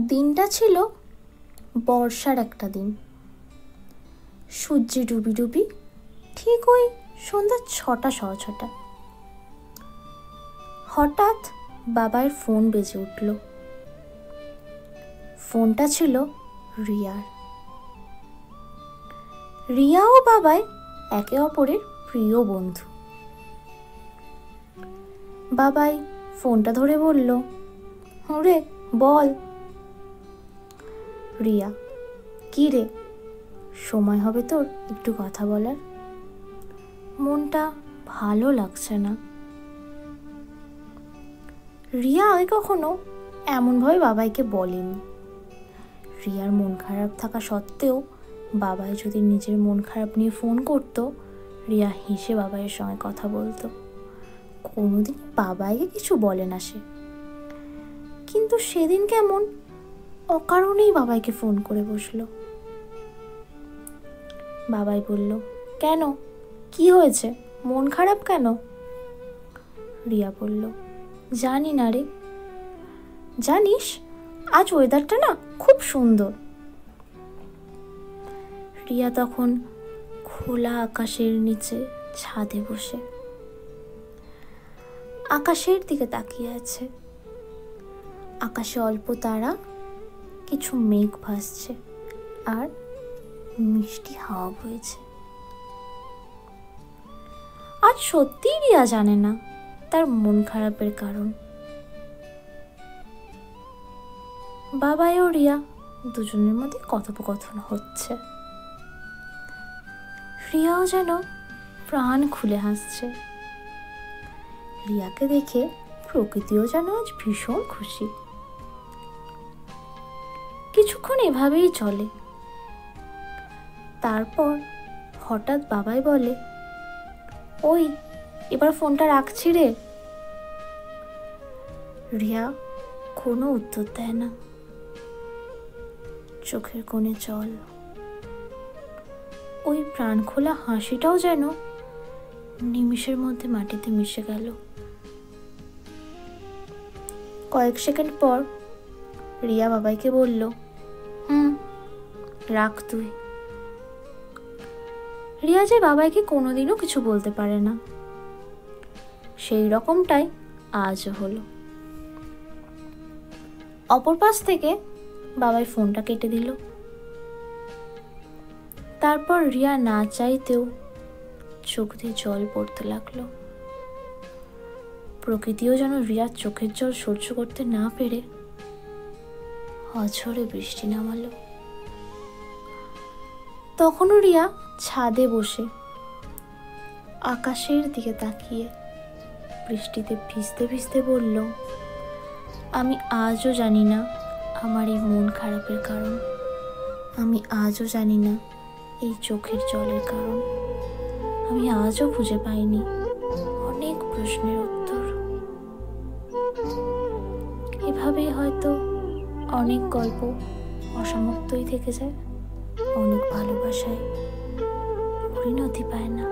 দিনটা ছিল বর্ষার একটা দিন। সূর্যে ডুবি ডুবি ঠিক ওই সন্ধ্যা 6:15। হঠাৎ বাবার ফোন বেজে উঠল। ফোনটা ছিল রিয়ার। রিয়া ও বাবাই একে অপরের প্রিয় বন্ধু। বাবাই ফোনটা ধরে বলল, ওরে বল। রিয়া, কি রে, সময় হবে তোর একটু কথা বলার? মনটা ভালো লাগছে না। রিয়া আগে কখনো এমনভাবে বাবাইকে বলেনি। রিয়ার মন খারাপ থাকা সত্ত্বেও বাবাই যদি নিজের মন খারাপ নিয়ে ফোন করতো, রিয়া হেসে বাবাইয়ের সঙ্গে কথা বলতো। কোনোদিন বাবাইকে কিছু বলে না সে, কিন্তু সেদিন কেমন অকারণেই বাবাইকে ফোন করে বসলো। বাবাই বলল, কেন, কি হয়েছে, মন খারাপ কেন? রিয়া বলল, জানি না রে। জানিস, আজ ওয়েদারটা না খুব সুন্দর। রিয়া তখন খোলা আকাশের নিচে ছাদে বসে আকাশের দিকে তাকিয়ে আছে। আকাশে অল্প তারা, কিছু মেঘ ভাসছে আর মিষ্টি হাওয়া বইছে। আজ সত্যিই রিয়া জানে না তার মন খারাপের কারণ। বাবাই ও রিয়া দুজনের মধ্যে কথোপকথন হচ্ছে। রিয়াও যেন প্রাণ খুলে হাসছে। রিয়াকে দেখে প্রকৃতিও যেন আজ ভীষণ খুশি। কিছুক্ষণ এভাবেই চলে। তারপর হঠাৎ বাবাই বলে, ওই এবার ফোনটা রাখছি রে। রিয়া কোনো উত্তর দেয় না। চোখের কোণে জল। ওই প্রাণ খোলা হাসিটাও যেন নিমিষের মধ্যে মাটিতে মিশে গেল। কয়েক সেকেন্ড পর রিয়া বাবাইকে বলল, রাখ তুই। রিয়া যে বাবাইকে কোনোদিনও কিছু বলতে পারে না, সেই রকমটাই আজও হলো। অপর পাশ থেকে বাবাই ফোনটা কেটে দিল। তারপর রিয়া না চাইতেও চোখ দিয়ে জল পড়তে লাগলো। প্রকৃতিও যেন রিয়ার চোখের জল সহ্য করতে না পেরে অঝরে বৃষ্টি নামালো। তখনও রিয়া ছাদে বসে আকাশের দিকে তাকিয়ে বৃষ্টিতে ভিজতে ভিজতে বলল, আমি আজও জানি না আমার এই মন খারাপের কারণ। আমি আজও জানি না এই চোখের জলের কারণ। আমি আজও খুঁজে পাইনি অনেক প্রশ্নের উত্তর। এভাবেই হয়তো অনেক গল্প অসমাপ্তই থেকে যায়, অনেক ভালোবাসায় পরিণতি পায় না।